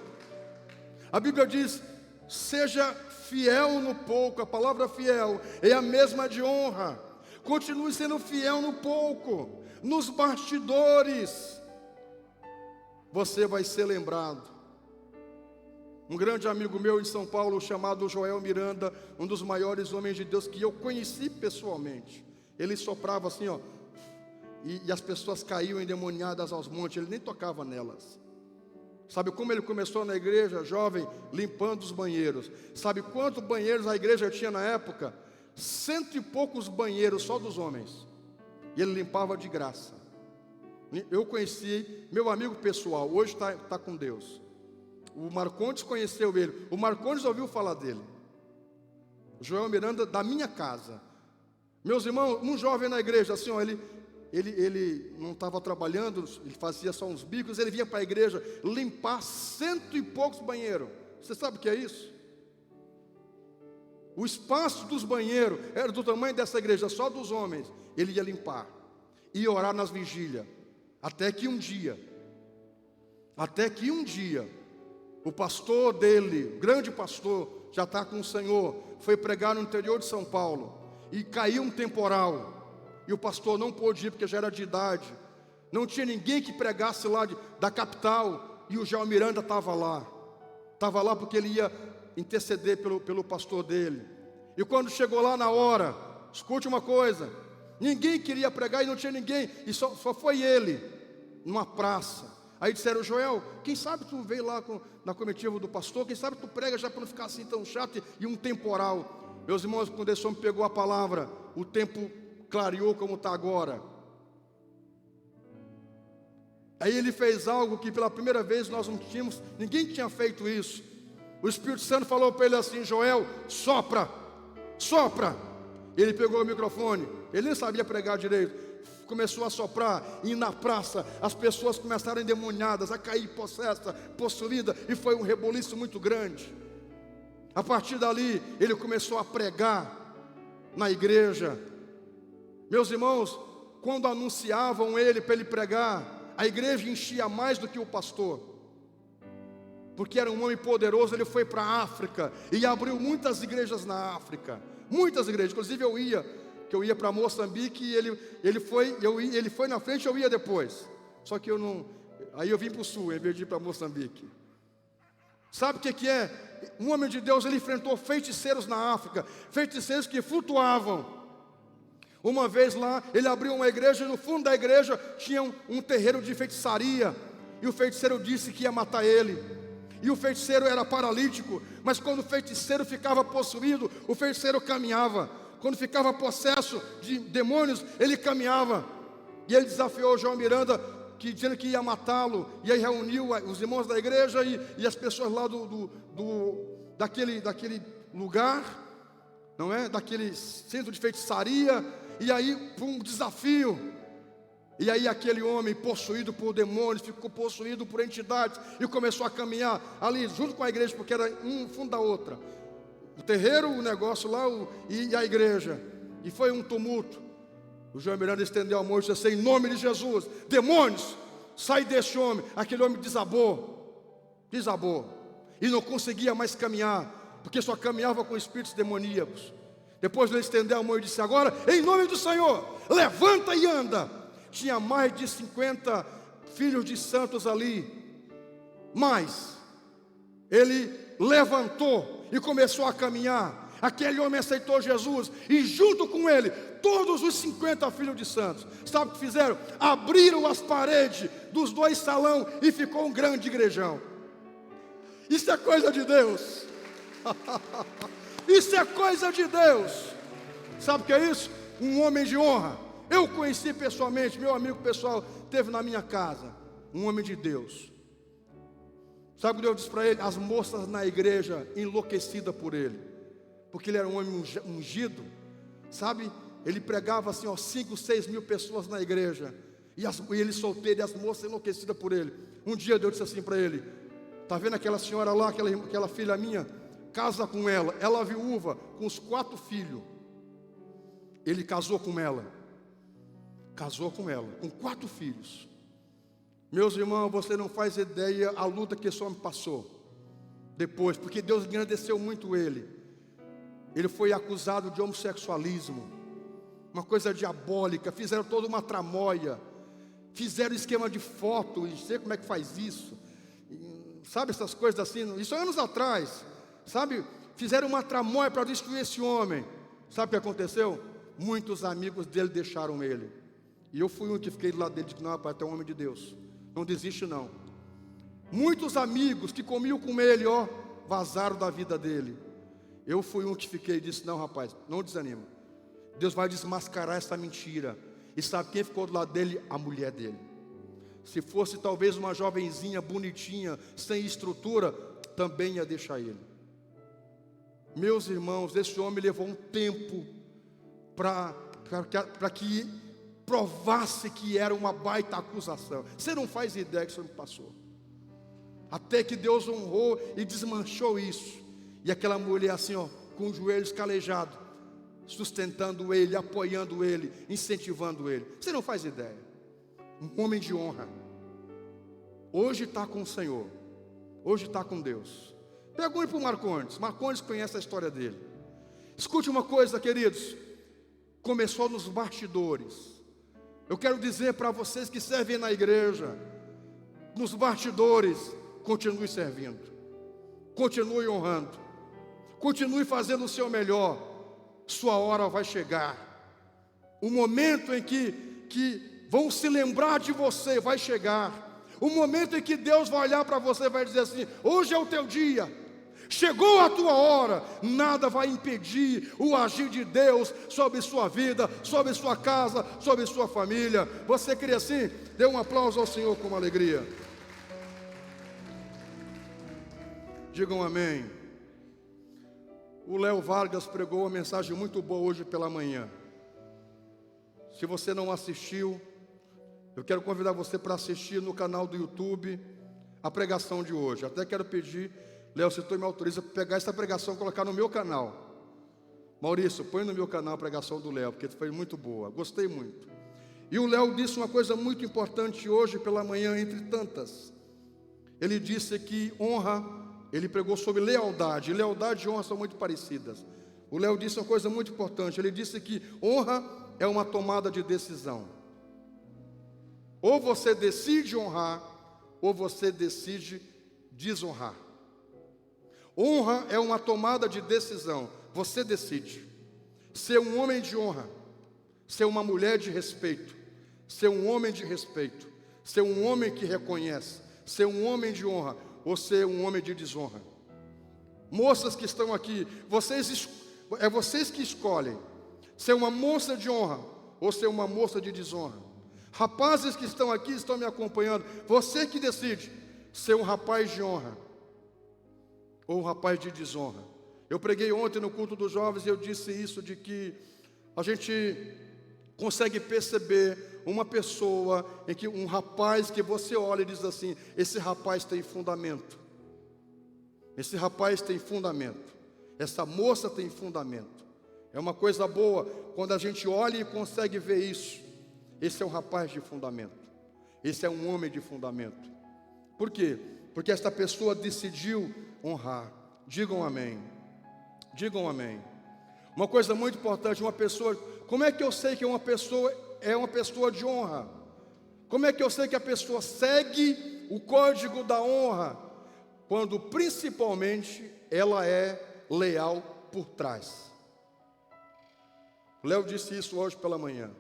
A Bíblia diz, seja fiel no pouco. A palavra fiel é a mesma de honra. Continue sendo fiel no pouco, nos bastidores. Você vai ser lembrado. Um grande amigo meu em São Paulo, chamado Joel Miranda, um dos maiores homens de Deus que eu conheci pessoalmente. Ele soprava assim, ó, e as pessoas caíam endemoniadas aos montes, ele nem tocava nelas. Sabe como ele começou na igreja, jovem, limpando os banheiros? Sabe quantos banheiros a igreja tinha na época? 100 e poucos banheiros só dos homens. E ele limpava de graça. Eu conheci meu amigo pessoal, hoje está com Deus. O Marcondes conheceu ele, o Marcondes ouviu falar dele. O Joel Miranda, da minha casa. Meus irmãos, um jovem na igreja, assim, ó, ele não estava trabalhando, ele fazia só uns bicos, ele vinha para a igreja limpar 100 e poucos banheiros. Você sabe o que é isso? O espaço dos banheiros era do tamanho dessa igreja, só dos homens. Ele ia limpar, ia orar nas vigílias, até que um dia, o pastor dele, grande pastor, já está com o Senhor, foi pregar no interior de São Paulo, e caiu um temporal, e o pastor não pôde ir porque já era de idade, não tinha ninguém que pregasse lá da capital, e o João Miranda estava lá porque ele ia interceder pelo pastor dele. E quando chegou lá na hora, escute uma coisa, ninguém queria pregar e não tinha ninguém, e só foi ele, numa praça. Aí disseram, Joel, quem sabe tu veio lá na comitiva do pastor, quem sabe tu prega já para não ficar assim tão chato e um temporal. Meus irmãos, quando esse homem pegou a palavra, o tempo clareou como está agora. Aí ele fez algo que pela primeira vez nós não tínhamos, ninguém tinha feito isso. O Espírito Santo falou para ele assim, Joel, sopra. Ele pegou o microfone, ele nem sabia pregar direito. Começou a soprar, e na praça as pessoas começaram endemoniadas, a cair possessa, possuída, e foi um reboliço muito grande. A partir dali, ele começou a pregar na igreja. Meus irmãos, quando anunciavam ele para ele pregar, a igreja enchia mais do que o pastor, porque era um homem poderoso. Ele foi para a África e abriu muitas igrejas na África, muitas igrejas, inclusive eu ia para Moçambique, e ele foi na frente, eu ia depois. Só que aí eu vim para o sul, em vez de ir para Moçambique. Sabe o que é? Um homem de Deus, ele enfrentou feiticeiros na África, feiticeiros que flutuavam. Uma vez lá, ele abriu uma igreja, e no fundo da igreja tinha um terreiro de feitiçaria, e o feiticeiro disse que ia matar ele. E o feiticeiro era paralítico, mas quando o feiticeiro ficava possuído, o feiticeiro caminhava. Quando ficava possesso de demônios, ele caminhava. E ele desafiou João Miranda, dizendo que ia matá-lo. E aí reuniu os irmãos da igreja e as pessoas lá daquele lugar, não é? Daquele centro de feitiçaria. E aí, um desafio. E aí aquele homem possuído por demônios, ficou possuído por entidades e começou a caminhar ali junto com a igreja, porque era um fundo da outra. O terreiro, o negócio lá e a igreja. E foi um tumulto. O João Miranda estendeu a mão e disse assim: em nome de Jesus, demônios, sai desse homem. Aquele homem desabou. E não conseguia mais caminhar, porque só caminhava com espíritos demoníacos. Depois ele estendeu a mão e disse: agora, em nome do Senhor, levanta e anda. Tinha mais de 50 filhos de santos ali. Mas ele levantou e começou a caminhar. Aquele homem aceitou Jesus, e junto com ele, todos os 50 filhos de santos. Sabe o que fizeram? Abriram as paredes dos 2 salões e ficou um grande igrejão. Isso é coisa de Deus. Isso é coisa de Deus. Sabe o que é isso? Um homem de honra. Eu conheci pessoalmente, meu amigo pessoal esteve na minha casa, um homem de Deus. Sabe o que Deus disse para ele? As moças na igreja enlouquecidas por ele, porque ele era um homem ungido, sabe? Ele pregava assim, 5, 6 mil pessoas na igreja, e ele solteiro, e as moças enlouquecidas por ele. Um dia Deus disse assim para ele: está vendo aquela senhora lá, aquela filha minha? Casa com ela. Ela viúva, com os 4 filhos. Ele casou com ela, com 4 filhos. Meus irmãos, você não faz ideia a luta que esse homem passou depois, porque Deus engrandeceu muito ele. Ele foi acusado de homossexualismo, uma coisa diabólica. Fizeram toda uma tramóia, fizeram esquema de foto, e sei como é que faz isso, sabe, essas coisas assim, isso anos atrás, sabe, fizeram uma tramóia para destruir esse homem. Sabe o que aconteceu? Muitos amigos dele deixaram ele, e eu fui um que fiquei do lado dele, disse: não, rapaz, tu é um homem de Deus, não desiste não. Muitos amigos que comiam com ele, vazaram da vida dele. Eu fui um que fiquei e disse: não, rapaz, não desanima, Deus vai desmascarar essa mentira. E sabe quem ficou do lado dele? A mulher dele. Se fosse talvez uma jovenzinha bonitinha, sem estrutura, também ia deixar ele. Meus irmãos, esse homem levou um tempo para que provasse que era uma baita acusação. Você não faz ideia que isso me passou. Até que Deus honrou e desmanchou isso. E aquela mulher assim, com os joelhos calejados, sustentando ele, apoiando ele, incentivando ele. Você não faz ideia. Um homem de honra. Hoje está com o Senhor. Hoje está com Deus. Pergunte para o Marcondes. Marcondes conhece a história dele. Escute uma coisa, queridos. Começou nos bastidores. Eu quero dizer para vocês que servem na igreja, nos bastidores, continue servindo, continue honrando, continue fazendo o seu melhor. Sua hora vai chegar. O momento em que vão se lembrar de você vai chegar. O momento em que Deus vai olhar para você e vai dizer assim: hoje é o teu dia. Chegou a tua hora. Nada vai impedir o agir de Deus sobre sua vida, sobre sua casa, sobre sua família. Você crê assim? Dê um aplauso ao Senhor com alegria. Digam amém. O Léo Vargas pregou uma mensagem muito boa hoje pela manhã. Se você não assistiu, eu quero convidar você para assistir no canal do YouTube a pregação de hoje. Até quero pedir, Léo, se tu me autoriza para pegar essa pregação e colocar no meu canal. Maurício, põe no meu canal a pregação do Léo, porque foi muito boa, gostei muito. E o Léo disse uma coisa muito importante hoje pela manhã, entre tantas. Ele disse que honra, ele pregou sobre lealdade. Lealdade e honra são muito parecidas. O Léo disse uma coisa muito importante. Ele disse que honra é uma tomada de decisão. Ou você decide honrar, ou você decide desonrar. Honra é uma tomada de decisão. Você decide ser um homem de honra, ser uma mulher de respeito, ser um homem de respeito, ser um homem que reconhece, ser um homem de honra, ou ser um homem de desonra. Moças que estão aqui, vocês que escolhem ser uma moça de honra ou ser uma moça de desonra. Rapazes que estão aqui, estão me acompanhando, você que decide ser um rapaz de honra ou um rapaz de desonra. Eu preguei ontem no culto dos jovens e eu disse isso, de que a gente consegue perceber uma pessoa, em que um rapaz que você olha e diz assim: esse rapaz tem fundamento, esse rapaz tem fundamento, essa moça tem fundamento. É uma coisa boa quando a gente olha e consegue ver isso. Esse é um rapaz de fundamento, esse é um homem de fundamento. Por quê? Porque esta pessoa decidiu honrar. Digam amém. Digam amém. Uma coisa muito importante, uma pessoa, como é que eu sei que uma pessoa é uma pessoa de honra? Como é que eu sei que a pessoa segue o código da honra? Quando principalmente ela é leal por trás. O Léo disse isso hoje pela manhã.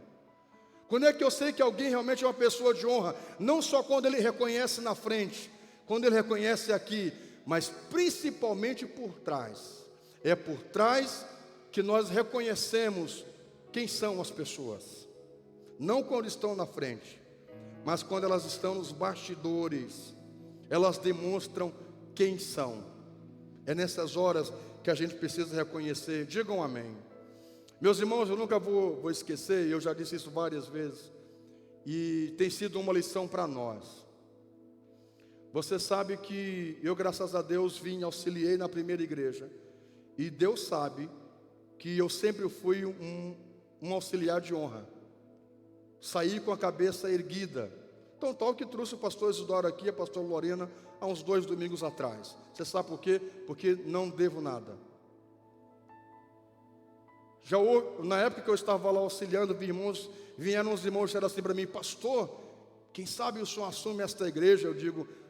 Quando é que eu sei que alguém realmente é uma pessoa de honra? Não só quando ele reconhece na frente, quando ele reconhece aqui, mas principalmente por trás. É por trás que nós reconhecemos quem são as pessoas. Não quando estão na frente, mas quando elas estão nos bastidores, elas demonstram quem são. É nessas horas que a gente precisa reconhecer. Digam amém. Meus irmãos, eu nunca vou esquecer, eu já disse isso várias vezes, e tem sido uma lição para nós. Você sabe que eu, graças a Deus, auxiliei na primeira igreja, e Deus sabe que eu sempre fui um auxiliar de honra. Saí com a cabeça erguida. Então, tal que trouxe o pastor Isidoro aqui, a pastora Lorena, há uns 2 domingos atrás. Você sabe por quê? Porque não devo nada. Já na época que eu estava lá auxiliando, vieram uns irmãos e disseram assim para mim: pastor, quem sabe o senhor assume esta igreja?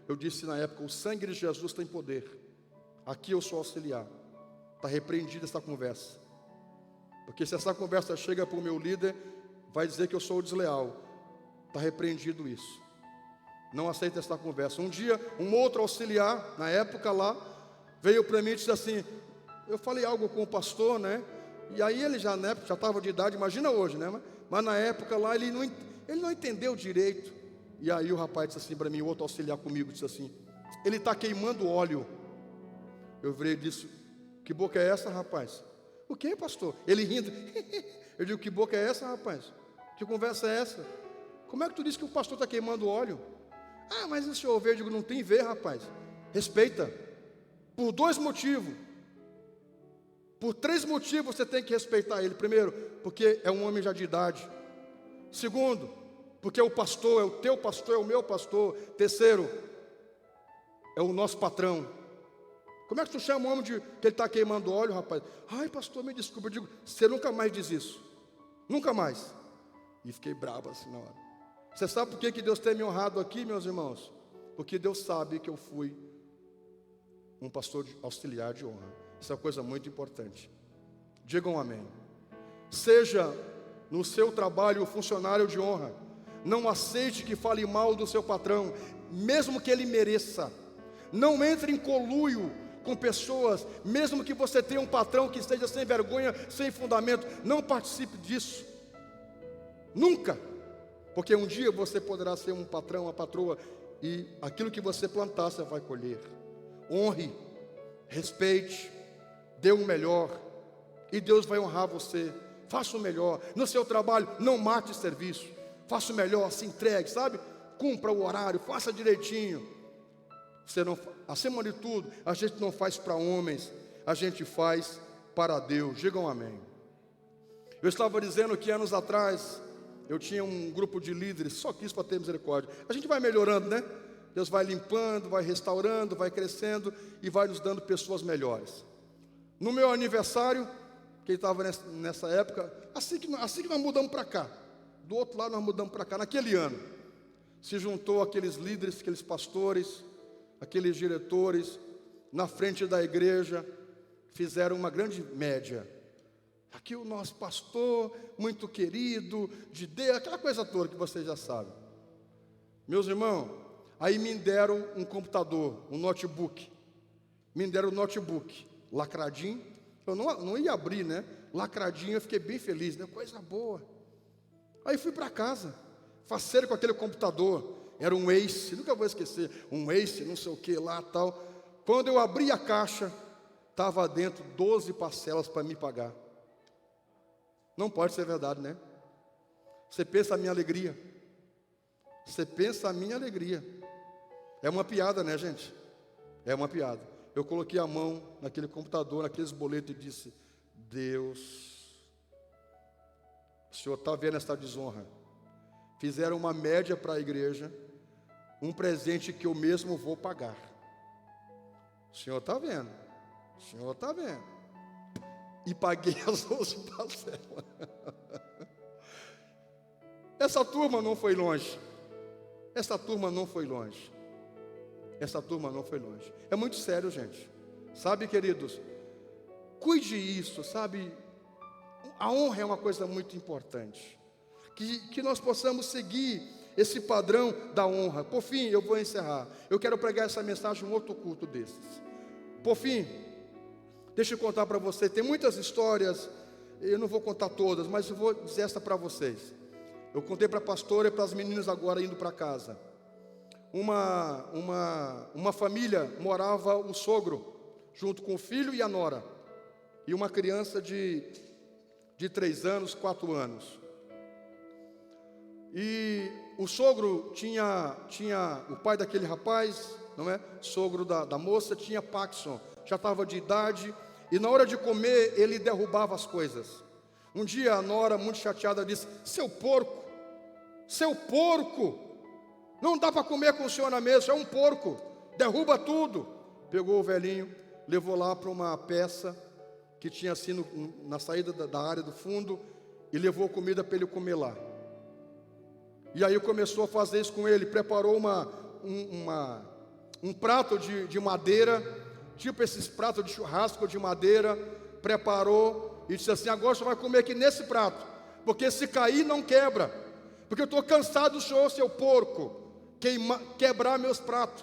Eu disse na época: o sangue de Jesus tem poder. Aqui eu sou auxiliar. Está repreendida essa conversa. Porque se essa conversa chega para o meu líder, vai dizer que eu sou desleal. Está repreendido isso. Não aceita essa conversa. Um dia, um outro auxiliar, na época lá, veio para mim e disse assim: eu falei algo com o pastor, né? E aí ele já, na época, já estava de idade, imagina hoje, né? Mas na época lá, ele não entendeu direito. E aí o rapaz disse assim para mim, o outro auxiliar comigo, disse assim: ele está queimando óleo. Eu virei e disse: que boca é essa, rapaz? O que, pastor? Ele rindo. Eu digo: que boca é essa, rapaz? Que conversa é essa? Como é que tu disse que o pastor está queimando óleo? Ah, mas o senhor vê. Eu digo: não tem ver, rapaz. Respeita. Por 2 motivos. Por 3 motivos você tem que respeitar ele. Primeiro, porque é um homem já de idade. Segundo, porque o pastor é o teu pastor, é o meu pastor. Terceiro, é o nosso patrão. Como é que tu chama o homem que ele está queimando óleo, rapaz? Ai, pastor, me desculpa. Eu digo: você nunca mais diz isso. Nunca mais. E fiquei bravo assim na hora. Você sabe por que Deus tem me honrado aqui, meus irmãos? Porque Deus sabe que eu fui um pastor auxiliar de honra. Isso é uma coisa muito importante. Digam amém. Seja no seu trabalho funcionário de honra. Não aceite que fale mal do seu patrão, mesmo que ele mereça. Não entre em conluio com pessoas, mesmo que você tenha um patrão que esteja sem vergonha, sem fundamento. Não participe disso. Nunca. Porque um dia você poderá ser um patrão, uma patroa, e aquilo que você plantar, você vai colher. Honre, respeite, dê o melhor, e Deus vai honrar você. Faça o melhor. No seu trabalho, não mate serviço. Faça o melhor, se entregue, sabe? Cumpra o horário, faça direitinho. Acima de tudo, a gente não faz para homens, a gente faz para Deus. Digam amém. Eu estava dizendo que anos atrás eu tinha um grupo de líderes, só quis para ter misericórdia. A gente vai melhorando, né? Deus vai limpando, vai restaurando, vai crescendo e vai nos dando pessoas melhores. No meu aniversário, que estava nessa época, assim que nós mudamos para cá, do outro lado nós mudamos para cá, naquele ano, se juntou aqueles líderes, aqueles pastores, aqueles diretores, na frente da igreja, fizeram uma grande média. Aqui o nosso pastor, muito querido, de Deus, aquela coisa toda que vocês já sabem. Meus irmãos, aí me deram um computador, um notebook. Me deram um notebook, lacradinho. Eu não ia abrir, né? Lacradinho, eu fiquei bem feliz, né? Coisa boa. Aí fui para casa, faceiro com aquele computador. Era um Ace, nunca vou esquecer. Um Ace, não sei o que lá, tal. Quando eu abri a caixa, estava dentro 12 parcelas para me pagar. Não pode ser verdade, né? Você pensa a minha alegria? Você pensa a minha alegria? É uma piada, né, gente? É uma piada. Eu coloquei a mão naquele computador, naqueles boletos e disse: Deus, o Senhor está vendo esta desonra. Fizeram uma média para a igreja, um presente que eu mesmo vou pagar. O Senhor está vendo. O Senhor está vendo. E paguei as 11 parcelas. Essa turma não foi longe. Essa turma não foi longe. Essa turma não foi longe. É muito sério, gente. Sabe, queridos, cuide isso, sabe? A honra é uma coisa muito importante. Que nós possamos seguir esse padrão da honra. Por fim, eu vou encerrar. Eu quero pregar essa mensagem em um outro culto desses. Por fim, deixa eu contar para você. Tem muitas histórias, eu não vou contar todas, mas eu vou dizer esta para vocês. Eu contei para a pastora e para as meninas agora indo para casa. Uma família morava o sogro, junto com o filho e a nora, e uma criança de 3 anos, 4 anos. E o sogro tinha o pai daquele rapaz, não é? Sogro da moça, tinha Parkinson, já estava de idade, e na hora de comer ele derrubava as coisas. Um dia a nora, muito chateada, disse: seu porco, não dá para comer com o senhor na mesa, é um porco, derruba tudo. Pegou o velhinho, levou lá para uma peça que tinha assim na saída da área do fundo, e levou comida para ele comer lá. E aí começou a fazer isso com ele, preparou um prato de madeira, tipo esses pratos de churrasco de madeira, preparou e disse assim: agora você vai comer aqui nesse prato, porque se cair não quebra, porque eu estou cansado do senhor, seu porco, quebrar meus pratos,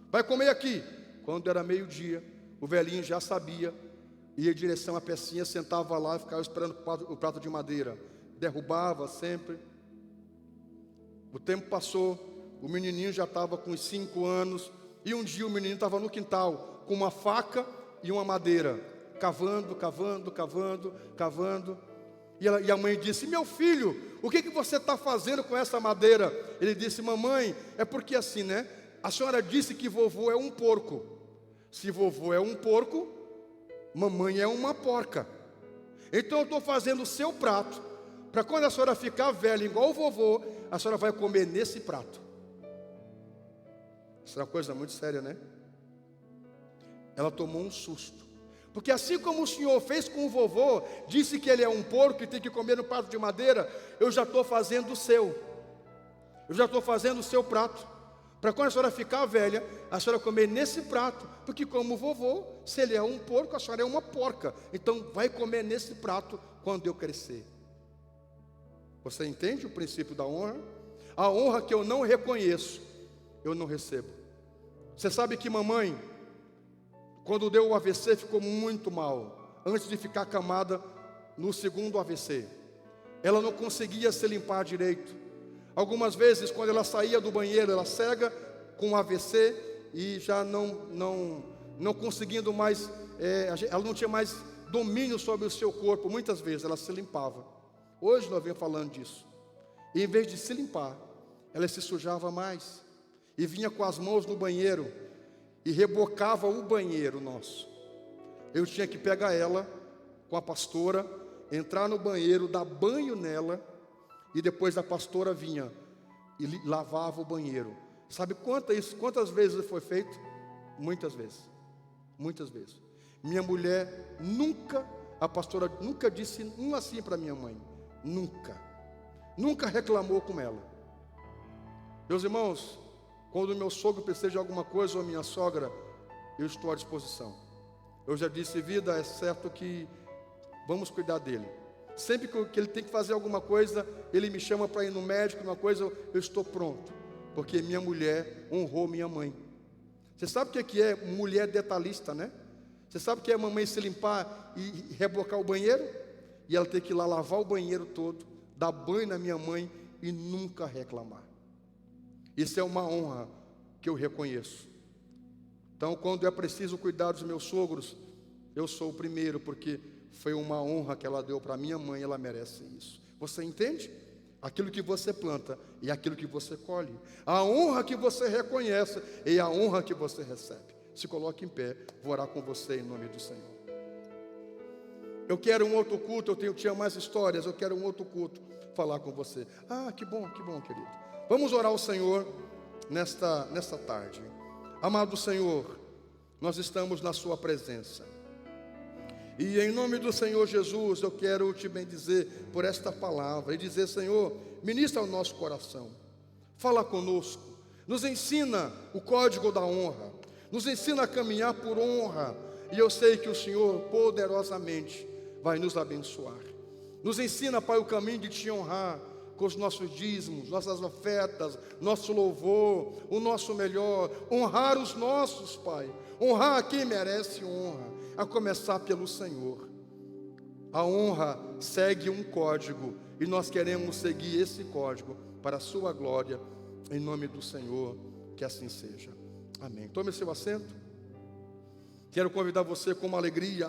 vai comer aqui. Quando era meio-dia, o velhinho já sabia, ia em direção à pecinha, sentava lá e ficava esperando o prato de madeira, derrubava sempre. O tempo passou, o menininho já estava com uns 5 anos, e um dia o menino estava no quintal, com uma faca e uma madeira, cavando. E a mãe disse: meu filho, o que você está fazendo com essa madeira? Ele disse: mamãe, é porque assim, né? A senhora disse que vovô é um porco. Se vovô é um porco, mamãe é uma porca. Então eu estou fazendo o seu prato, para quando a senhora ficar velha igual o vovô, a senhora vai comer nesse prato. Isso é uma coisa muito séria, né? Ela tomou um susto, porque assim como o senhor fez com o vovô, disse que ele é um porco e tem que comer no prato de madeira, eu já estou fazendo o seu. Eu já estou fazendo o seu prato, para quando a senhora ficar velha, a senhora comer nesse prato, porque como o vovô, se ele é um porco, a senhora é uma porca, então vai comer nesse prato quando eu crescer. Você entende o princípio da honra? A honra que eu não reconheço, eu não recebo. Você sabe que mamãe, quando deu o AVC, ficou muito mal, antes de ficar acamada no segundo AVC. Ela não conseguia se limpar direito. Algumas vezes, quando ela saía do banheiro, ela cega com AVC e já não conseguindo mais, ela não tinha mais domínio sobre o seu corpo. Muitas vezes ela se limpava. Hoje nós vemos falando disso. E em vez de se limpar, ela se sujava mais. E vinha com as mãos no banheiro e rebocava o banheiro nosso. Eu tinha que pegar ela com a pastora, entrar no banheiro, dar banho nela, e depois a pastora vinha e lavava o banheiro. Sabe quantas vezes foi feito? Muitas vezes. Muitas vezes. Minha mulher a pastora nunca disse um assim para minha mãe. Nunca reclamou com ela. Meus irmãos, quando o meu sogro precisa de alguma coisa ou a minha sogra, eu estou à disposição. Eu já disse: vida, é certo que vamos cuidar dele. Sempre que ele tem que fazer alguma coisa, ele me chama para ir no médico, uma coisa, eu estou pronto, porque minha mulher honrou minha mãe. Você sabe o que é mulher detalhista, né? Você sabe o que é mamãe se limpar e rebocar o banheiro? E ela ter que ir lá lavar o banheiro todo, dar banho na minha mãe e nunca reclamar. Isso é uma honra que eu reconheço. Então, quando é preciso cuidar dos meus sogros, eu sou o primeiro, porque foi uma honra que ela deu para minha mãe, ela merece isso. Você entende? Aquilo que você planta e aquilo que você colhe. A honra que você reconhece e a honra que você recebe. Se coloque em pé, vou orar com você em nome do Senhor. Eu quero um outro culto, tinha mais histórias, eu quero um outro culto falar com você. Ah, que bom, querido. Vamos orar ao Senhor nesta tarde. Amado Senhor, nós estamos na sua presença. E em nome do Senhor Jesus, eu quero te bendizer por esta palavra e dizer: Senhor, ministra o nosso coração, fala conosco, nos ensina o código da honra, nos ensina a caminhar por honra, e eu sei que o Senhor poderosamente vai nos abençoar. Nos ensina, Pai, o caminho de te honrar com os nossos dízimos, nossas ofertas, nosso louvor, o nosso melhor, honrar os nossos, Pai, honrar a quem merece honra, a começar pelo Senhor. A honra segue um código e nós queremos seguir esse código para a sua glória, em nome do Senhor, que assim seja. Amém. Tome seu assento. Quero convidar você com uma alegria